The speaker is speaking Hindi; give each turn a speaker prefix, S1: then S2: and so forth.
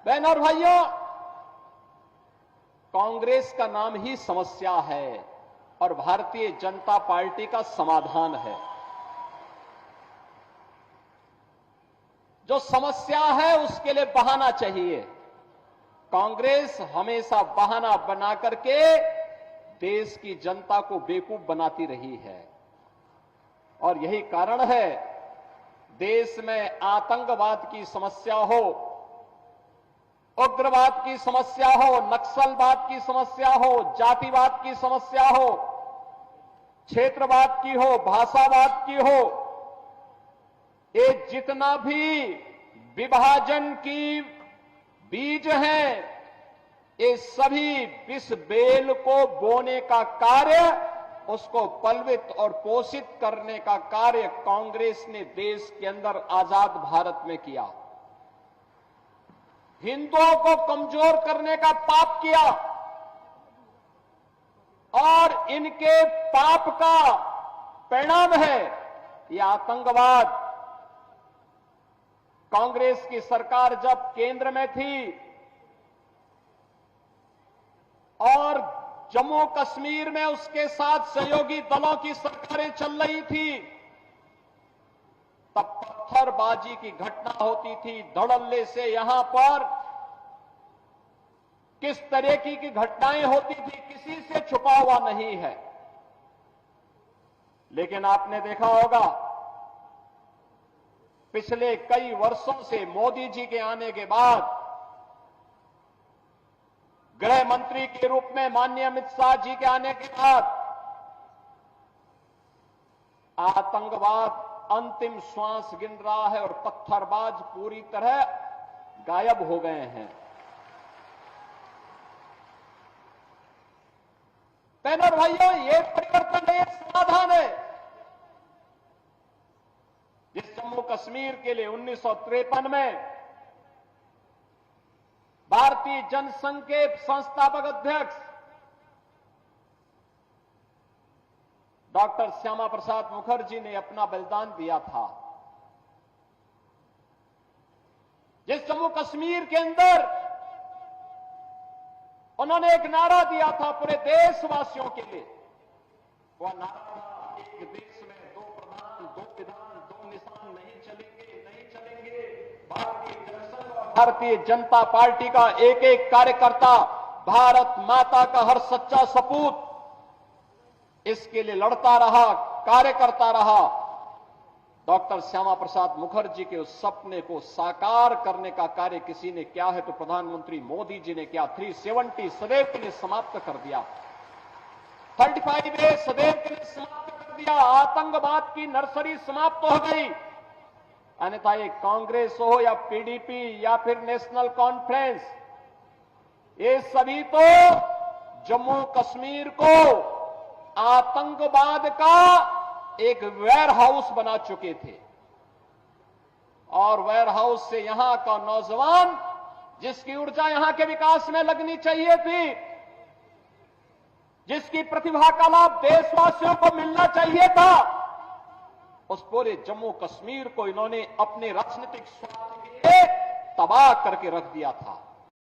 S1: बहन और भाइयों, कांग्रेस का नाम ही समस्या है और भारतीय जनता पार्टी का समाधान है। जो समस्या है उसके लिए बहाना चाहिए। कांग्रेस हमेशा बहाना बना करके देश की जनता को बेवकूफ बनाती रही है और यही कारण है देश में आतंकवाद की समस्या हो, उग्रवाद की समस्या हो, नक्सलवाद की समस्या हो, जातिवाद की समस्या हो, क्षेत्रवाद की हो, भाषावाद की हो, ये जितना भी विभाजन की बीज हैं, ये सभी विष बेल को बोने का कार्य, उसको पलवित और पोषित करने का कार्य कांग्रेस ने देश के अंदर आजाद भारत में किया। हिंदुओं को कमजोर करने का पाप किया और इनके पाप का परिणाम है ये आतंकवाद। कांग्रेस की सरकार जब केंद्र में थी और जम्मू कश्मीर में उसके साथ सहयोगी दलों की सरकारें चल रही थी, तब पत्थरबाजी की घटना होती थी। धड़ल्ले से यहां पर किस तरह की घटनाएं होती थी किसी से छुपा हुआ नहीं है। लेकिन आपने देखा होगा पिछले कई वर्षों से मोदी जी के आने के बाद गृह मंत्री के रूप में माननीय अमित शाह जी के आने के बाद आतंकवाद अंतिम श्वास गिन रहा है और पत्थरबाज पूरी तरह गायब हो गए हैं। बहनों और भाइयों, ये परिवर्तन है, समाधान है। जिस जम्मू कश्मीर के लिए 1953 में भारतीय जनसंघ के संस्थापक अध्यक्ष डॉक्टर श्यामा प्रसाद मुखर्जी ने अपना बलिदान दिया था, जिस जम्मू कश्मीर के अंदर उन्होंने एक नारा दिया था पूरे देशवासियों के लिए, वह नारा था, एक देश में दो प्रधान, दो विधान, दो निशान नहीं चलेंगे, नहीं चलेंगे। भारतीय जनता पार्टी का एक एक कार्यकर्ता भारत माता का हर सच्चा सपूत इसके लिए लड़ता रहा, कार्य करता रहा। डॉक्टर श्यामा प्रसाद मुखर्जी के उस सपने को साकार करने का कार्य किसी ने किया है तो प्रधानमंत्री मोदी जी ने किया। 370 सदैव के लिए समाप्त कर दिया, 35A सदैव के लिए समाप्त कर दिया। आतंकवाद की नर्सरी समाप्त हो गई। अन्यथा ये कांग्रेस हो या पीडीपी या फिर नेशनल कॉन्फ्रेंस, ये सभी तो जम्मू कश्मीर को आतंकवाद का एक वेयर हाउस बना चुके थे और वेयर हाउस से यहां का नौजवान जिसकी ऊर्जा यहां के विकास में लगनी चाहिए थी, जिसकी प्रतिभा का लाभ देशवासियों को मिलना चाहिए था, उस पूरे जम्मू कश्मीर को इन्होंने अपने राजनीतिक स्वार्थ के लिए तबाह करके रख दिया था।